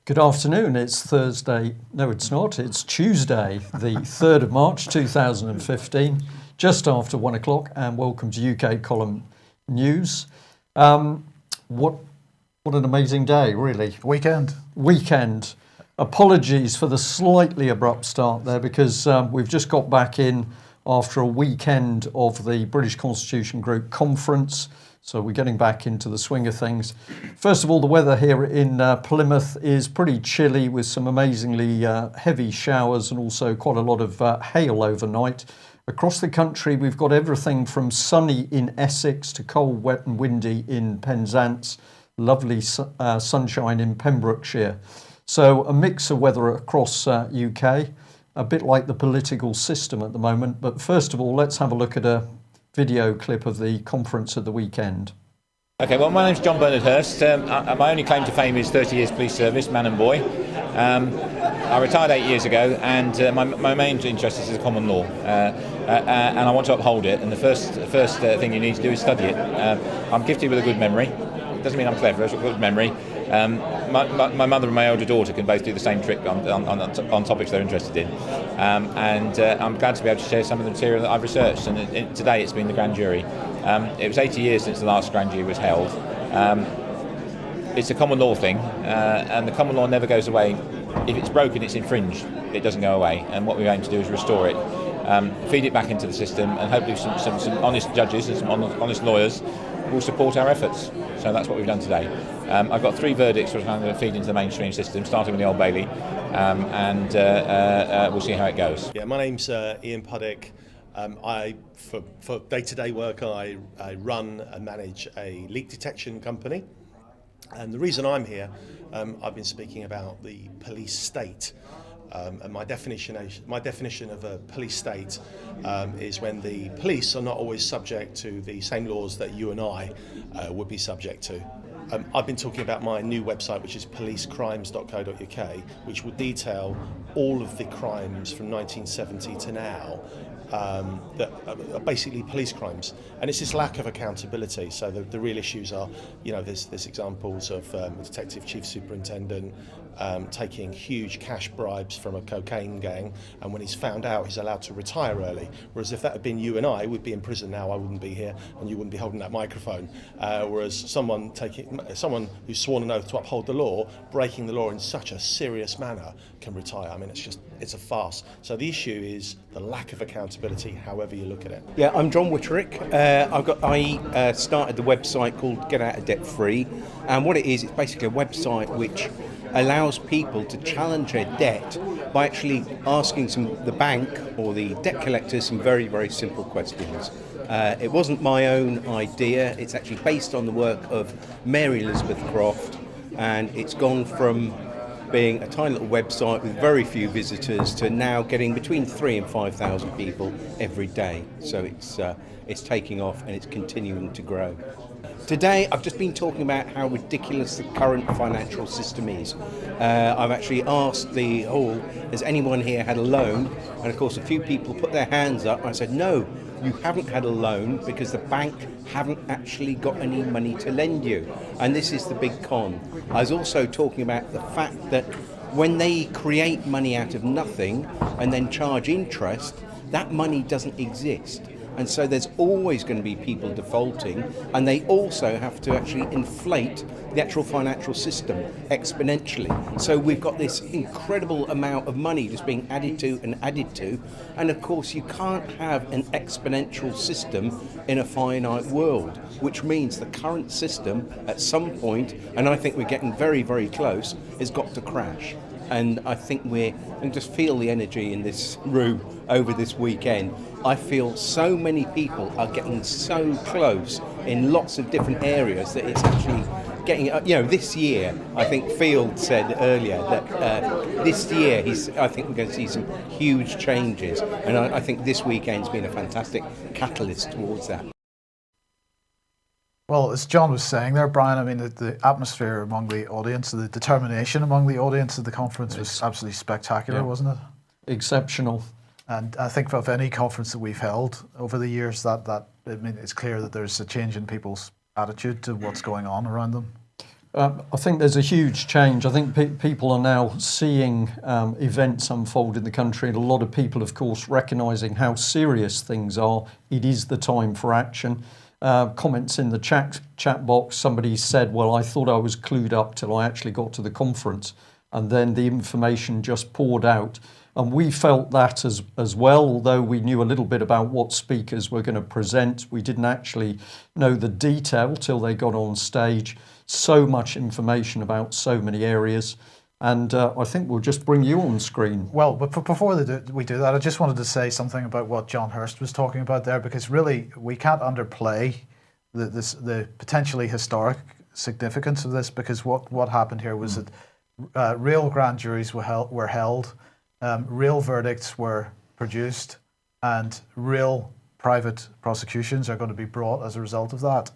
Good afternoon. It's Thursday. No, it's not. It's Tuesday, the 3rd of March 2015, just after 1 o'clock, and welcome to UK Column News. What an amazing day, really. Weekend. Apologies for the slightly abrupt start there, because we've just got back in after a weekend of the British Constitution Group Conference. So we're getting back into the swing of things. First of all, the weather here in Plymouth is pretty chilly with some amazingly heavy showers and also quite a lot of hail overnight. Across the country, we've got everything from sunny in Essex to cold, wet and windy in Penzance, lovely sunshine in Pembrokeshire. So a mix of weather across UK, a bit like the political system at the moment. But first of all, let's have a look at a video clip of the conference at the weekend. Okay, well, my name's John Bernard Hurst. My only claim to fame is 30 years police service, man and boy. I retired 8 years ago, and my main interest is the common law, and I want to uphold it. And the first thing you need to do is study it. I'm gifted with a good memory. It doesn't mean I'm clever. I've got good memory. My mother and my older daughter can both do the same trick on topics they're interested in, and I'm glad to be able to share some of the material that I've researched. And today it's been the grand jury. It was 80 years since the last grand jury was held. It's a common law thing, and the common law never goes away. If it's broken, it's infringed. It doesn't go away. And what we aim to do is restore it, feed it back into the system, and hopefully some honest judges and some honest lawyers will support our efforts. So that's what we've done today. I've got 3 verdicts which I'm going to feed into the mainstream system, starting with the Old Bailey, and we'll see how it goes. Yeah, my name's Ian Puddick. For day-to-day work, I run and manage a leak detection company. And the reason I'm here, I've been speaking about the police state. And my definition of a police state is when the police are not always subject to the same laws that you and I would be subject to. I've been talking about my new website, which is policecrimes.co.uk, which will detail all of the crimes from 1970 to now that are basically police crimes, and it's this lack of accountability. So the real issues are, there's examples of a detective chief superintendent taking huge cash bribes from a cocaine gang, and when he's found out, he's allowed to retire early. Whereas if that had been you and I, we'd be in prison now. I wouldn't be here, and you wouldn't be holding that microphone. Whereas someone who's sworn an oath to uphold the law, breaking the law in such a serious manner, can retire. I mean, it's a farce. So the issue is the lack of accountability, however you look at it. Yeah, I'm John Witterick. I started the website called Get Out of Debt Free, and what it is, it's basically a website which allows people to challenge their debt by actually asking the bank or the debt collectors some very, very simple questions. It wasn't my own idea. It's actually based on the work of Mary Elizabeth Croft, and it's gone from being a tiny little website with very few visitors to now getting between 3,000 and 5,000 people every day. So it's taking off, and it's continuing to grow. Today I've just been talking about how ridiculous the current financial system is. I've actually asked the hall, has anyone here had a loan? And of course a few people put their hands up. I said, no, you haven't had a loan because the bank haven't actually got any money to lend you. And this is the big con. I was also talking about the fact that when they create money out of nothing and then charge interest, that money doesn't exist. And so there's always going to be people defaulting, and they also have to actually inflate the actual financial system exponentially. So we've got this incredible amount of money just being added to, and of course you can't have an exponential system in a finite world, which means the current system at some point, and I think we're getting very, very close, has got to crash. And I think and just feel the energy in this room over this weekend. I feel so many people are getting so close in lots of different areas that it's actually getting, this year, I think Field said earlier that this year I think we're going to see some huge changes. And I think this weekend's been a fantastic catalyst towards that. Well, as John was saying there, Brian, I mean, the atmosphere among the audience, the determination among the audience at the conference was absolutely spectacular, wasn't it? Exceptional. And I think of any conference that we've held over the years, it's clear that there's a change in people's attitude to what's going on around them. I think there's a huge change. I think people are now seeing events unfold in the country, and a lot of people, of course, recognising how serious things are. It is the time for action. Comments in the chat box, somebody said, well, I thought I was clued up till I actually got to the conference, and then the information just poured out. And we felt that as well, although we knew a little bit about what speakers were going to present. We didn't actually know the detail till they got on stage. So much information about so many areas. And I think we'll just bring you on screen. Well, but before we do that, I just wanted to say something about what John Hurst was talking about there, because really we can't underplay the potentially historic significance of this, because what happened here was that real grand juries were held, real verdicts were produced, and real private prosecutions are going to be brought as a result of that.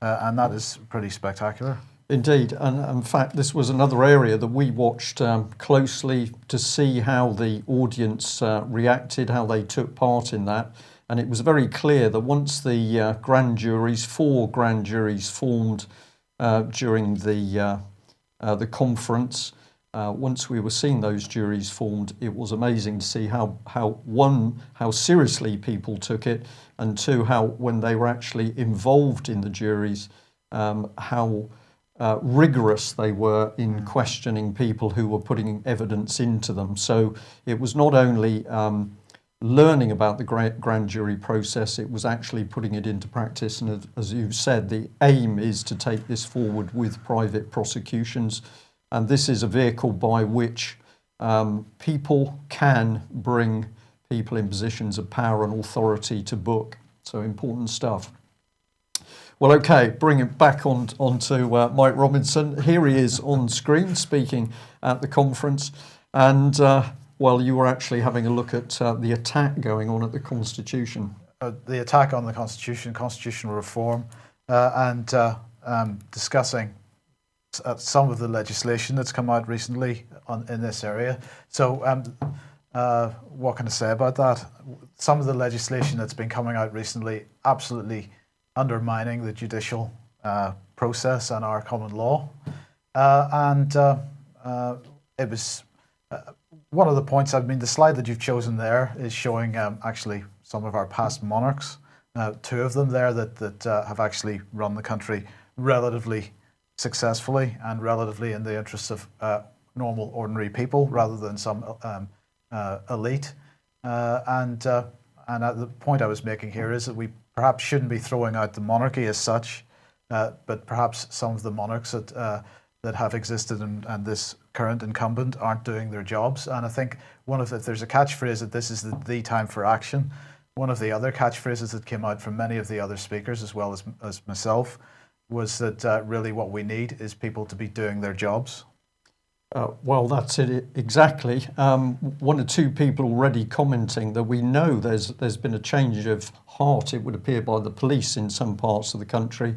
And that is pretty spectacular. Indeed, and in fact this was another area that we watched closely to see how the audience reacted, how they took part in that. And it was very clear that once the four grand juries formed during the conference, once we were seeing those juries formed, it was amazing to see how seriously people took it, and two, how when they were actually involved in the juries, how rigorous they were in questioning people who were putting evidence into them. So it was not only learning about the grand jury process, it was actually putting it into practice. And as you've said, the aim is to take this forward with private prosecutions. And this is a vehicle by which people can bring people in positions of power and authority to book. So important stuff. Well, okay, bring it back onto Mike Robinson. Here he is on screen speaking at the conference. And, well, you were actually having a look at the attack going on at the Constitution. The attack on the Constitution, constitutional reform, and discussing some of the legislation that's come out recently in this area. So what can I say about that? Some of the legislation that's been coming out recently absolutely undermining the judicial process and our common law. It was one of the points, the slide that you've chosen there is showing actually some of our past monarchs, two of them there that have actually run the country relatively successfully and relatively in the interests of normal, ordinary people rather than some elite. And the point I was making here is that we perhaps shouldn't be throwing out the monarchy as such, but perhaps some of the monarchs that have existed and this current incumbent aren't doing their jobs. And I think if there's a catchphrase that this is the time for action, one of the other catchphrases that came out from many of the other speakers as well as myself was that really what we need is people to be doing their jobs. Well, that's it exactly. One or two people already commenting that we know there's been a change of heart, it would appear, by the police in some parts of the country.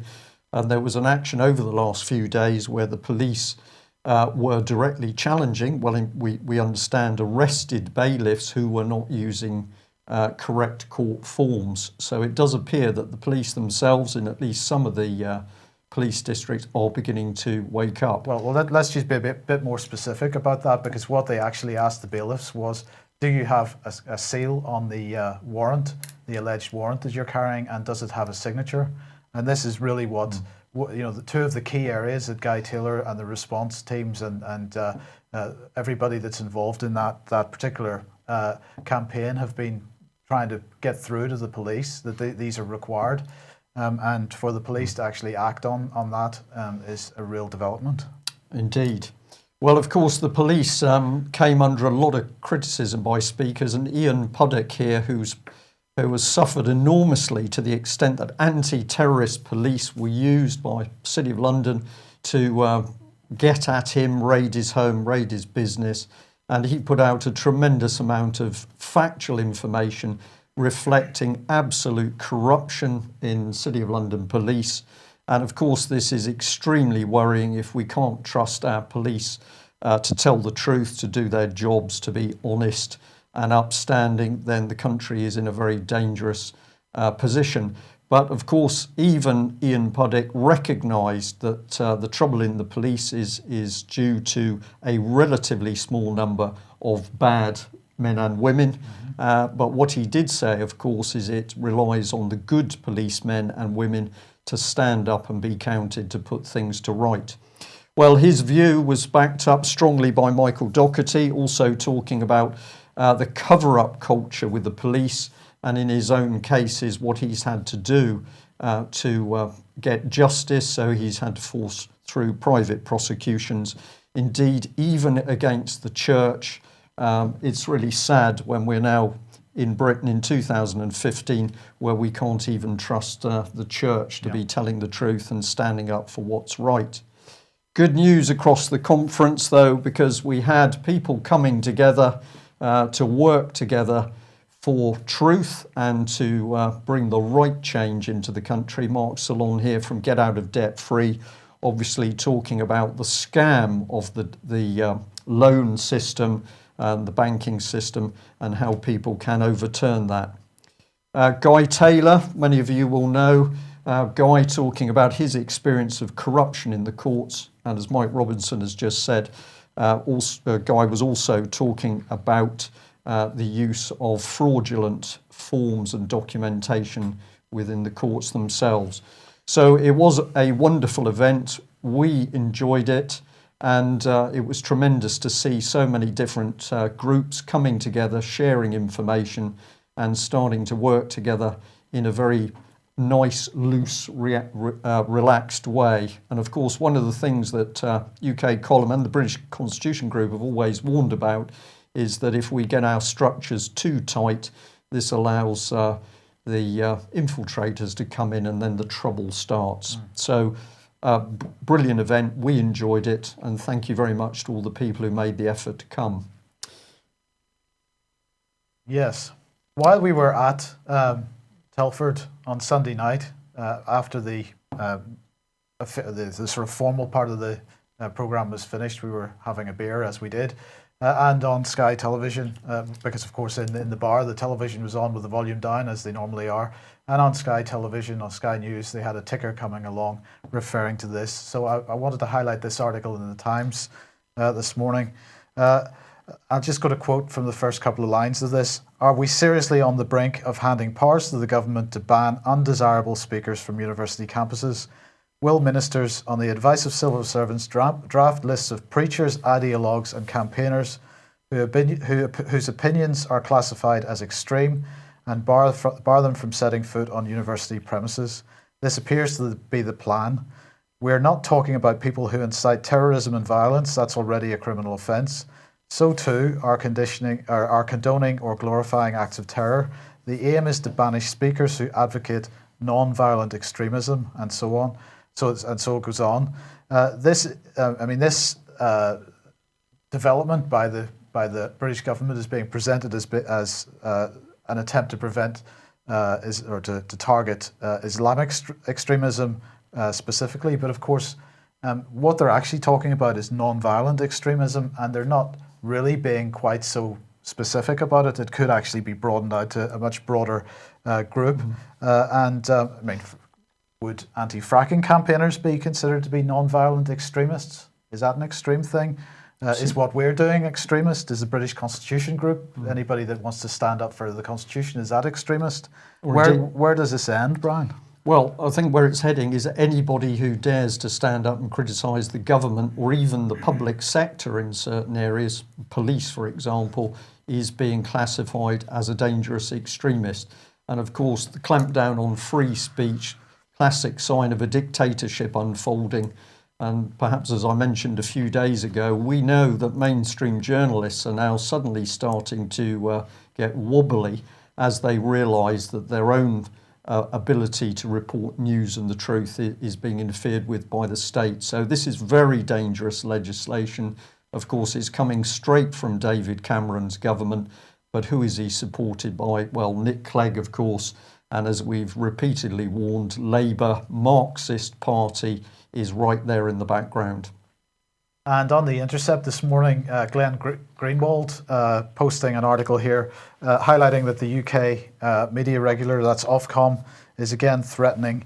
And there was an action over the last few days where the police were directly challenging, we understand, arrested bailiffs who were not using correct court forms. So it does appear that the police themselves, in at least some of the police districts, are beginning to wake up. Well, let's just be a bit more specific about that, because what they actually asked the bailiffs was, do you have a seal on the warrant, the alleged warrant that you're carrying, and does it have a signature? And this is really what the two of the key areas that Guy Taylor and the response teams and everybody that's involved in that particular campaign have been trying to get through to the police, that these are required. And for the police to actually act on that is a real development. Indeed. Well, of course, the police came under a lot of criticism by speakers, and Ian Puddock here, who has suffered enormously to the extent that anti-terrorist police were used by the City of London to get at him, raid his home, raid his business. And he put out a tremendous amount of factual information reflecting absolute corruption in City of London police. And of course, this is extremely worrying if we can't trust our police to tell the truth, to do their jobs, to be honest and upstanding, then the country is in a very dangerous position. But of course, even Ian Puddick recognised that the trouble in the police is due to a relatively small number of bad men and women. But what he did say, of course, is it relies on the good policemen and women to stand up and be counted to put things to right. Well, his view was backed up strongly by Michael Doherty, also talking about the cover-up culture with the police, and in his own cases, what he's had to do to get justice. So he's had to force through private prosecutions. Indeed, even against the church. It's really sad when we're now in Britain in 2015 where we can't even trust the church to be telling the truth and standing up for what's right. Good news across the conference, though, because we had people coming together to work together for truth and to bring the right change into the country. Mark Salon here from Get Out of Debt Free, obviously talking about the scam of the loan system and the banking system and how people can overturn that. Guy Taylor, many of you will know, Guy talking about his experience of corruption in the courts, and as Mike Robinson has just said, Guy was also talking about the use of fraudulent forms and documentation within the courts themselves. So it was a wonderful event. We enjoyed it. And it was tremendous to see so many different groups coming together, sharing information and starting to work together in a very nice, loose, relaxed way. And of course, one of the things that UK Column and the British Constitution Group have always warned about is that if we get our structures too tight, this allows the infiltrators to come in and then the trouble starts. So brilliant event. We enjoyed it, and thank you very much to all the people who made the effort to come. Yes. While we were at Telford on Sunday night, after the sort of formal part of the programme was finished, we were having a beer, as we did, and on Sky Television, because of course in the bar the television was on with the volume down, as they normally are. And on Sky Television, on Sky News, they had a ticker coming along referring to this. So I wanted to highlight this article in the Times this morning. I'm just going to quote from the first couple of lines of this. Are we seriously on the brink of handing powers to the government to ban undesirable speakers from university campuses? Will ministers, on the advice of civil servants, draft lists of preachers, ideologues and campaigners whose opinions are classified as extreme and bar them from setting foot on university premises? This appears to be the plan. We're not talking about people who incite terrorism and violence. That's already a criminal offence. So too are condoning or glorifying acts of terror. The aim is to banish speakers who advocate non-violent extremism, and so on. So it goes on. This development by the British government is being presented as an attempt to prevent to target Islamic extremism specifically, but of course, what they're actually talking about is non-violent extremism, and they're not really being quite so specific about it. It could actually be broadened out to a much broader group. Would anti-fracking campaigners be considered to be non-violent extremists? Is that an extreme thing? Is what we're doing extremist? Is the British Constitution Group, anybody that wants to stand up for the Constitution, is that extremist? Where does this end, Brian? Well, I think where it's heading is anybody who dares to stand up and criticise the government or even the public sector in certain areas, police for example, is being classified as a dangerous extremist. And of course, the clampdown on free speech, classic sign of a dictatorship unfolding. And perhaps, as I mentioned a few days ago, we know that mainstream journalists are now suddenly starting to get wobbly as they realise that their own ability to report news and the truth is being interfered with by the state. So this is very dangerous legislation. Of course, it's coming straight from David Cameron's government, but who is he supported by? Well, Nick Clegg, of course, and as we've repeatedly warned, Labour, Marxist Party, is right there in the background. And on The Intercept this morning, Glenn Greenwald posting an article here highlighting that the UK media regulator, that's Ofcom, is again threatening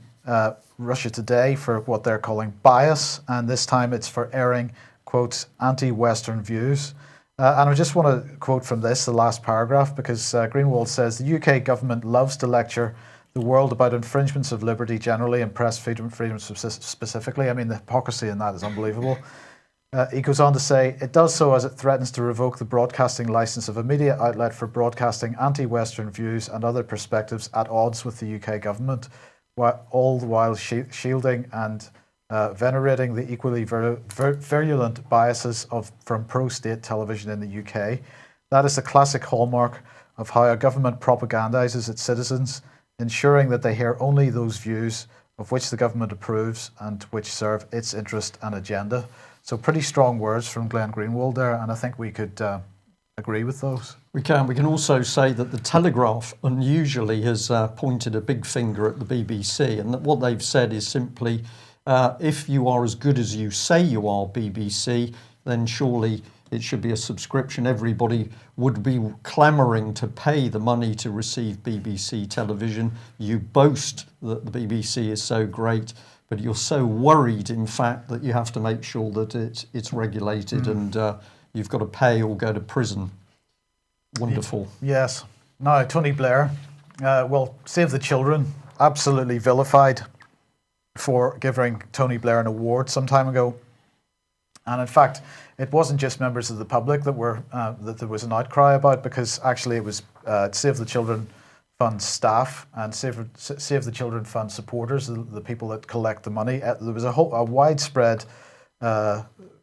Russia Today for what they're calling bias, and this time it's for airing, quote, anti-Western views. And I just want to quote from this, the last paragraph, because Greenwald says the UK government loves to lecture the world about infringements of liberty generally and press freedom specifically. I mean, the hypocrisy in that is unbelievable. He goes on to say, it does so as it threatens to revoke the broadcasting license of a media outlet for broadcasting anti-Western views and other perspectives at odds with the UK government, all the while shielding and venerating the equally virulent biases from pro-state television in the UK. That is the classic hallmark of how a government propagandizes its citizens, ensuring that they hear only those views of which the government approves and which serve its interest and agenda. So pretty strong words from Glenn Greenwald there, and I think we could agree with those. We can. We can also say that the Telegraph unusually has pointed a big finger at the BBC, and that what they've said is simply, if you are as good as you say you are, BBC, then surely it should be a subscription. Everybody would be clamouring to pay the money to receive BBC television. You boast that the BBC is so great, but you're so worried, in fact, that you have to make sure that it's regulated and you've got to pay or go to prison. Wonderful. Yes. Now, Tony Blair, well, Save the Children, absolutely vilified for giving Tony Blair an award some time ago. And in fact, it wasn't just members of the public that there was an outcry about, because actually it was Save the Children Fund staff and Save the Children Fund supporters, the people that collect the money. There was a widespread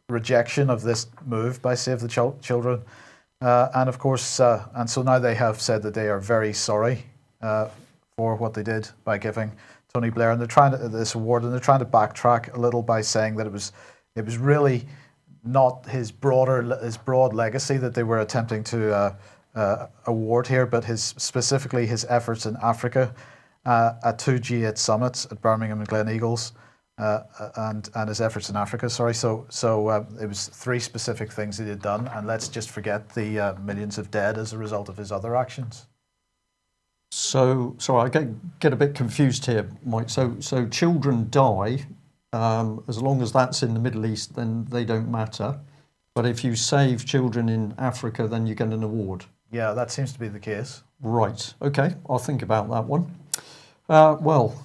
rejection of this move by Save the Children. And of course, and so now they have said that they are very sorry for what they did by giving Tony Blair, and they're trying to this award, and they're trying to backtrack a little by saying that it was really not his broad legacy that they were attempting to award here, but specifically his efforts in Africa at two G8 summits at Birmingham and Glen Eagles, and his efforts in Africa. Sorry, so it was three specific things he had done, and let's just forget the millions of dead as a result of his other actions. So I get a bit confused here, Mike. So children die, as long as that's in the Middle East, then they don't matter. But if you save children in Africa, then you get an award. Yeah, that seems to be the case. Right. Okay, I'll think about that one. Well,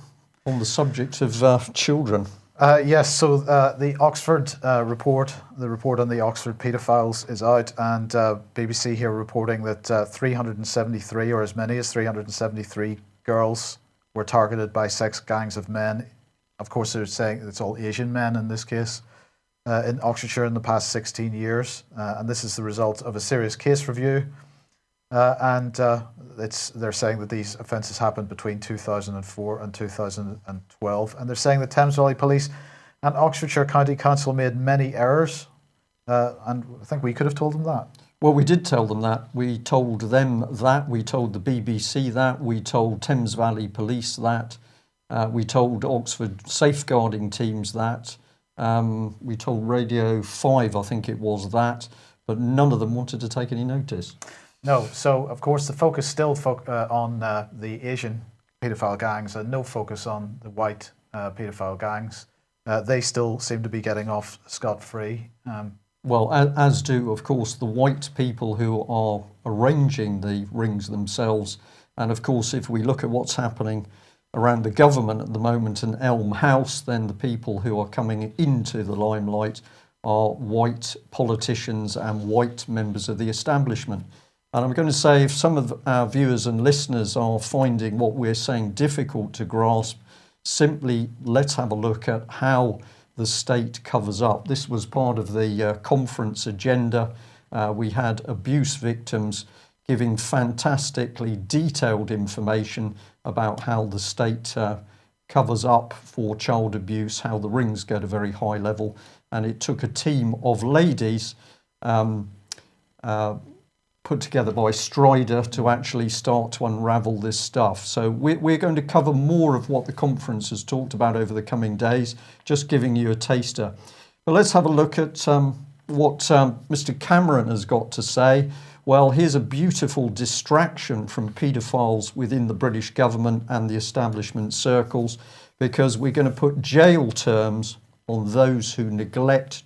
on the subject of children. Yes, so the Oxford report, the report on the Oxford paedophiles is out, and BBC here reporting that 373, or as many as 373 girls were targeted by sex gangs of men. Of course, they're saying it's all Asian men in this case, in Oxfordshire in the past 16 years. And this is the result of a serious case review. And they're saying that these offences happened between 2004 and 2012. And they're saying that Thames Valley Police and Oxfordshire County Council made many errors. And I think we could have told them that. Well, we did tell them that. We told them that. We told the BBC that. We told Thames Valley Police that. We told Oxford safeguarding teams that. We told Radio 5, I think it was, that. But none of them wanted to take any notice. No, so of course the focus still on the Asian paedophile gangs, and no focus on the white paedophile gangs. They still seem to be getting off scot-free. Well, as do, of course, the white people who are arranging the rings themselves. And of course, if we look at what's happening around the government at the moment in Elm House, then the people who are coming into the limelight are white politicians and white members of the establishment. And I'm going to say, if some of our viewers and listeners are finding what we're saying difficult to grasp, simply let's have a look at how the state covers up. This was part of the conference agenda. We had abuse victims giving fantastically detailed information about how the state covers up for child abuse, how the rings go to a very high level. And it took a team of ladies put together by Strider to actually start to unravel this stuff. So we're going to cover more of what the conference has talked about over the coming days, just giving you a taster. But let's have a look at what Mr. Cameron has got to say, well, here's a beautiful distraction from paedophiles within the British government and the establishment circles, because we're going to put jail terms on those who neglect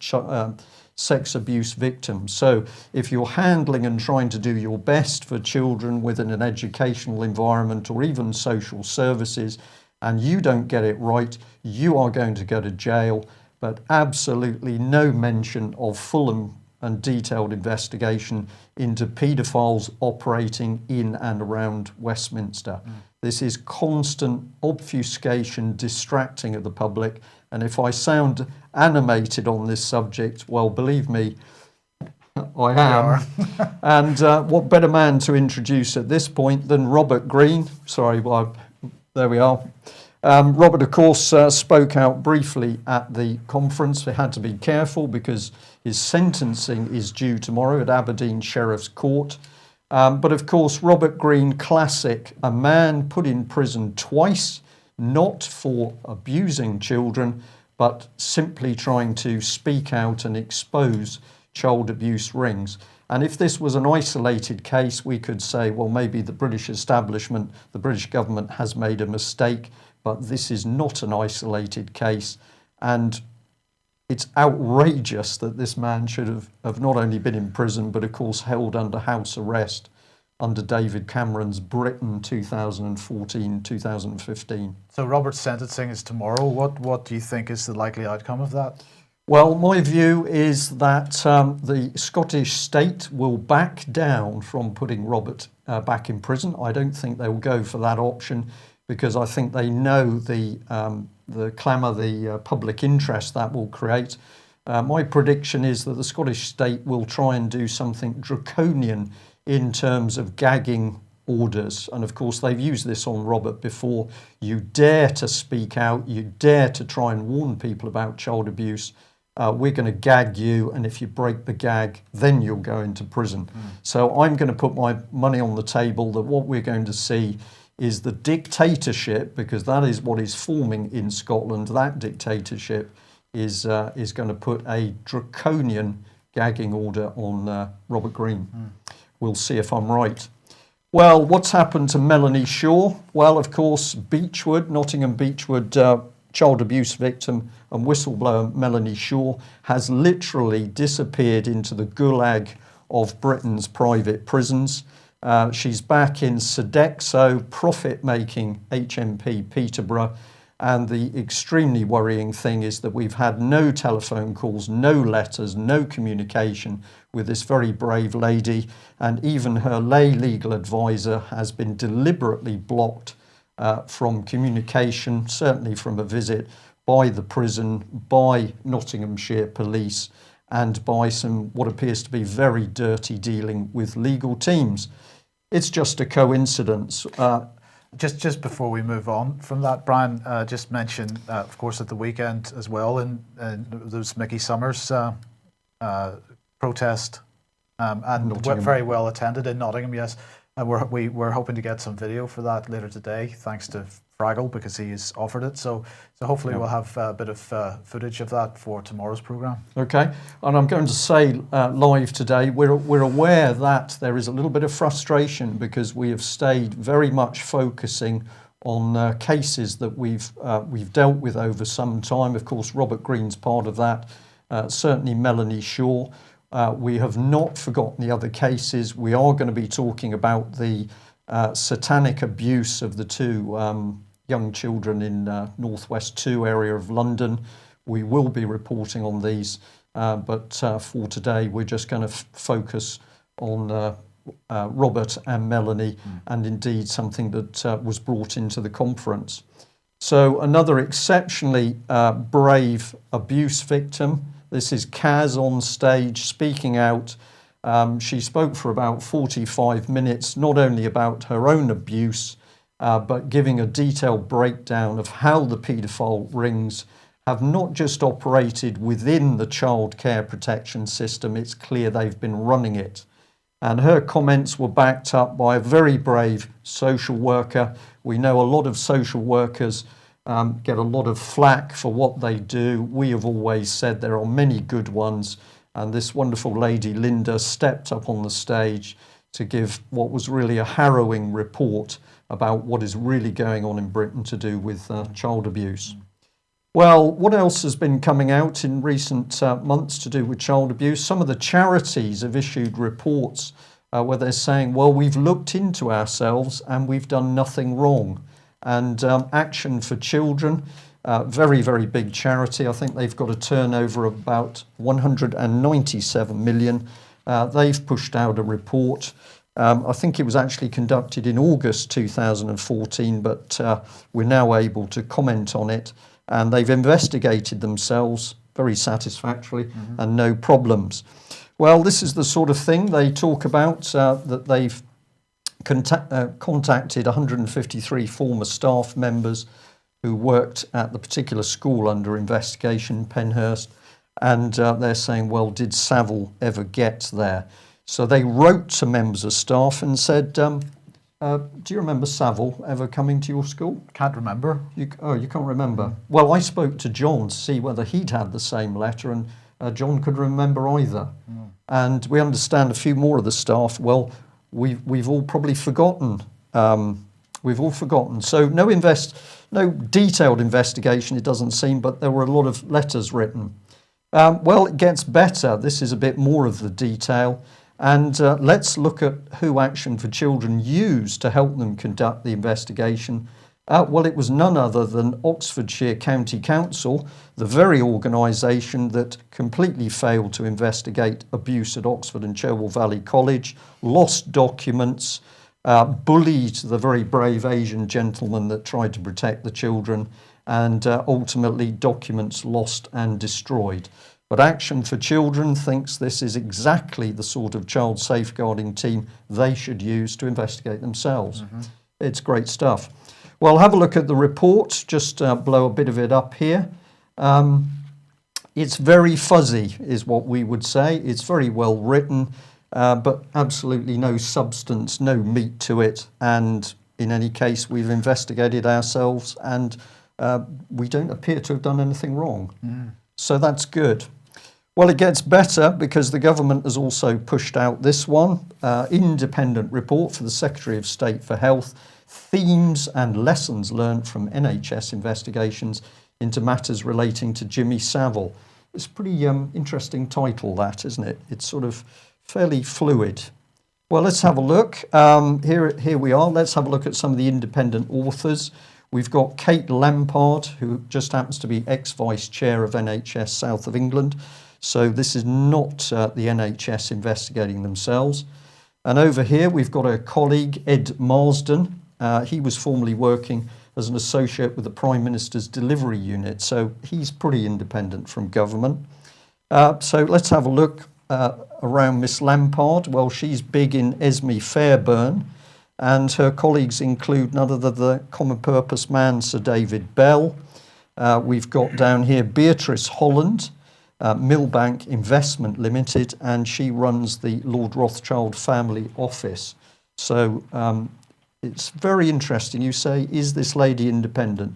sex abuse victims. So if you're handling and trying to do your best for children within an educational environment or even social services, and you don't get it right, you are going to go to jail. But absolutely no mention of full and detailed investigation into paedophiles operating in and around Westminster. This is constant obfuscation, distracting of the public. And if I sound animated on this subject, well, believe me, I am. And what better man to introduce at this point than Robert Greene? Sorry, well, there we are. Robert, of course, spoke out briefly at the conference. We had to be careful because his sentencing is due tomorrow at Aberdeen Sheriff's Court. But of course, Robert Greene, classic, a man put in prison twice, not for abusing children, but simply trying to speak out and expose child abuse rings. And if this was an isolated case, we could say, well, maybe the British establishment, the British government has made a mistake, but this is not an isolated case. And it's outrageous that this man should have not only been in prison, but of course held under house arrest under David Cameron's Britain 2014-2015. So Robert's sentencing is tomorrow. What do you think is the likely outcome of that? Well, my view is that the Scottish state will back down from putting Robert back in prison. I don't think they will go for that option, because I think they know the clamour, the public interest that will create. My prediction is that the Scottish state will try and do something draconian in terms of gagging orders. And of course, they've used this on Robert before. You dare to speak out, you dare to try and warn people about child abuse, we're going to gag you, and if you break the gag, then you'll go into prison. So I'm going to put my money on the table that what we're going to see is the dictatorship, because that is what is forming in Scotland. That dictatorship is going to put a draconian gagging order on Robert Greene. We'll see if I'm right. Well, what's happened to Melanie Shaw? Well, of course, Beechwood, Nottingham Beechwood child abuse victim and whistleblower Melanie Shaw has literally disappeared into the gulag of Britain's private prisons. She's back in Sodexo, profit-making HMP Peterborough, and the extremely worrying thing is that we've had no telephone calls, no letters, no communication with this very brave lady, and even her lay legal advisor has been deliberately blocked from communication, certainly from a visit by the prison, by Nottinghamshire police, and by some what appears to be very dirty dealing with legal teams. It's just a coincidence. Just before we move on from that, Brian just mentioned, of course, at the weekend as well, and there was Mickey Summers' protest, and Nottingham. very well attended in Nottingham, yes. And we're hoping to get some video for that later today, thanks to Fraggle, because he has offered it. So hopefully we'll have a bit of footage of that for tomorrow's programme. Okay, and I'm going to say live today, we're aware that there is a little bit of frustration because we have stayed very much focusing on cases that we've dealt with over some time. Of course, Robert Greene's part of that, certainly Melanie Shaw. We have not forgotten the other cases. We are going to be talking about the satanic abuse of the two young children in Northwest 2 area of London. We will be reporting on these, but for today we're just going to focus on Robert and Melanie, and indeed something that was brought into the conference. So another exceptionally brave abuse victim. This is Kaz on stage speaking out. She spoke for about 45 minutes, not only about her own abuse, but giving a detailed breakdown of how the paedophile rings have not just operated within the child care protection system, it's clear they've been running it. And her comments were backed up by a very brave social worker. We know a lot of social workers get a lot of flack for what they do. We have always said there are many good ones, And this wonderful lady, Linda, stepped up on the stage to give what was really a harrowing report about what is really going on in Britain to do with child abuse. Well, what else has been coming out in recent months to do with child abuse? Some of the charities have issued reports where they're saying, well, we've looked into ourselves and we've done nothing wrong. And Action for Children, very, very big charity. I think they've got a turnover of about 197 million. They've pushed out a report. I think it was actually conducted in August 2014, but we're now able to comment on it. And they've investigated themselves very satisfactorily and no problems. Well, this is the sort of thing they talk about, that they've contacted 153 former staff members who worked at the particular school under investigation, Penhurst, and they're saying, well, did Savile ever get there? So they wrote to members of staff and said, do you remember Savile ever coming to your school? Can't remember. You can't remember. Well, I spoke to John to see whether he'd had the same letter, and John could remember either. And we understand a few more of the staff, well, we've all probably forgotten. We've all forgotten. So no detailed investigation, it doesn't seem, but there were a lot of letters written. Well, it gets better. This is a bit more of the detail. And let's look at who Action for Children used to help them conduct the investigation. Well, it was none other than Oxfordshire County Council, the very organisation that completely failed to investigate abuse at Oxford and Cherwell Valley College, lost documents, bullied the very brave Asian gentleman that tried to protect the children, and ultimately documents lost and destroyed. But Action for Children thinks this is exactly the sort of child safeguarding team they should use to investigate themselves. It's great stuff. Well, have a look at the report, just blow a bit of it up here. It's very fuzzy, is what we would say. It's very well written, but absolutely no substance, no meat to it. And in any case, we've investigated ourselves and we don't appear to have done anything wrong. So that's good. Well, it gets better because the government has also pushed out this one, independent report for the Secretary of State for Health, themes and lessons learned from NHS investigations into matters relating to Jimmy Savile. It's a pretty interesting title, that, isn't it? It's sort of fairly fluid. Well, let's have a look. Here we are. Let's have a look at some of the independent authors. We've got Kate Lampard, who just happens to be ex-vice chair of NHS South of England. So this is not the NHS investigating themselves. And over here, we've got a colleague, Ed Marsden. He was formerly working as an associate with the Prime Minister's delivery unit. So he's pretty independent from government. So let's have a look around Miss Lampard. Well, she's big in Esme Fairbairn. And her colleagues include none other than the common purpose man, Sir David Bell. We've got down here Beatrice Holland, Millbank Investment Limited, and she runs the Lord Rothschild Family Office. So it's very interesting. You say, is this lady independent?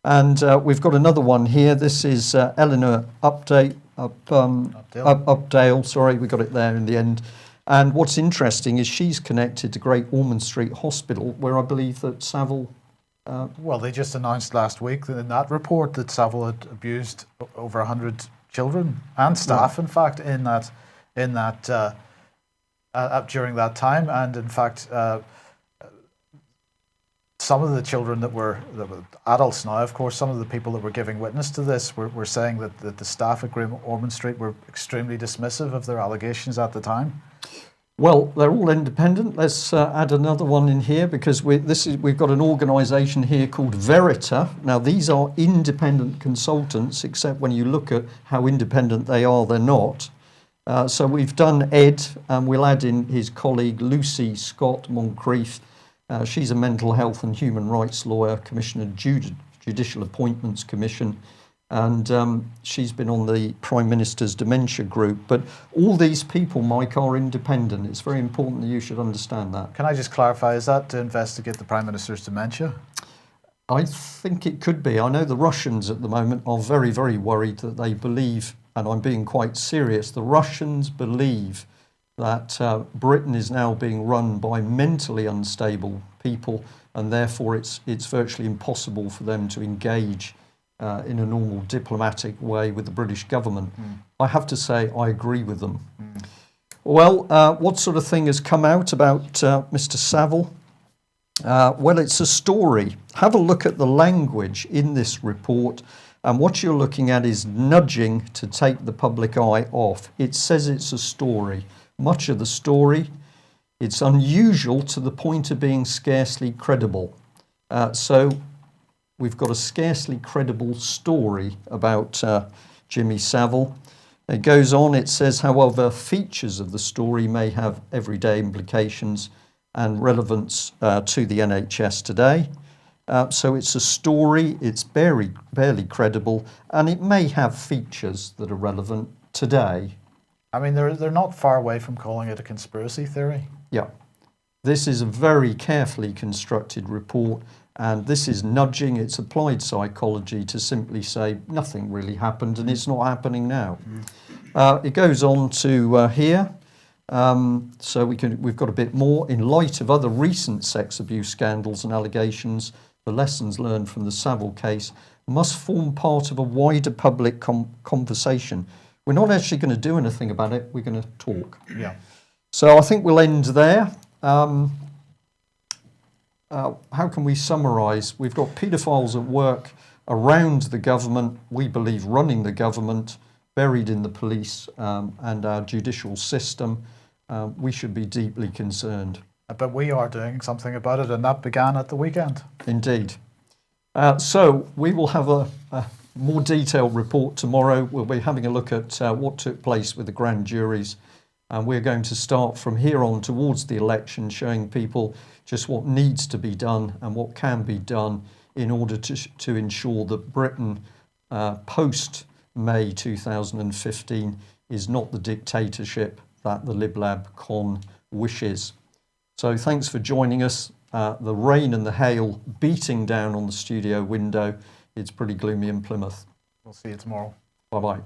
And we've got another one here. This is Eleanor Updale. Sorry, we got it there in the end. And what's interesting is she's connected to Great Ormond Street Hospital, where I believe that Savile... Well, they just announced last week in that report that Savile had abused over 100 children and staff, in fact, during that time. And in fact, some of the children that were adults now, of course, some of the people that were giving witness to this were saying that the staff at Great Ormond Street were extremely dismissive of their allegations at the time. Well, they're all independent. Let's add another one in here, because we've got an organisation here called Verita. Now, these are independent consultants, except when you look at how independent they are, they're not. So we've done Ed, and we'll add in his colleague Lucy Scott Moncrief. She's a mental health and human rights lawyer, Commissioner Judicial Appointments Commission. And she's been on the Prime Minister's dementia group. But all these people, Mike, are independent. It's very important that you should understand that. Can I just clarify, is that to investigate the Prime Minister's dementia? I think it could be. I know the Russians at the moment are very, very worried that they believe and I'm being quite serious, the Russians believe that Britain is now being run by mentally unstable people, and therefore it's virtually impossible for them to engage in a normal diplomatic way with the British government. I have to say I agree with them. Well, what sort of thing has come out about Mr. Saville? Well, it's a story. Have a look at the language in this report, and what you're looking at is nudging to take the public eye off. It says it's a story. Much of the story, it's unusual to the point of being scarcely credible. So we've got a scarcely credible story about Jimmy Savile. It goes on, it says, however, features of the story may have everyday implications and relevance to the NHS today. So it's a story, it's barely credible, and it may have features that are relevant today. I mean, they're not far away from calling it a conspiracy theory. Yeah. This is a very carefully constructed report, and this is nudging, it's applied psychology to simply say nothing really happened and it's not happening now. It goes on to here. So we've got a bit more. In light of other recent sex abuse scandals and allegations, the lessons learned from the Savile case must form part of a wider public conversation. We're not actually going to do anything about it, we're going to talk. Yeah. So I think we'll end there. How can we summarise? We've got paedophiles at work around the government, we believe running the government, buried in the police and our judicial system. We should be deeply concerned. But we are doing something about it, and that began at the weekend. Indeed. So we will have a more detailed report tomorrow. We'll be having a look at what took place with the grand juries. And we're going to start from here on towards the election, showing people just what needs to be done and what can be done in order to ensure that Britain post-May 2015 is not the dictatorship that the Lib Lab Con wishes. So thanks for joining us. The rain and the hail beating down on the studio window. It's pretty gloomy in Plymouth. We'll see you tomorrow. Bye-bye.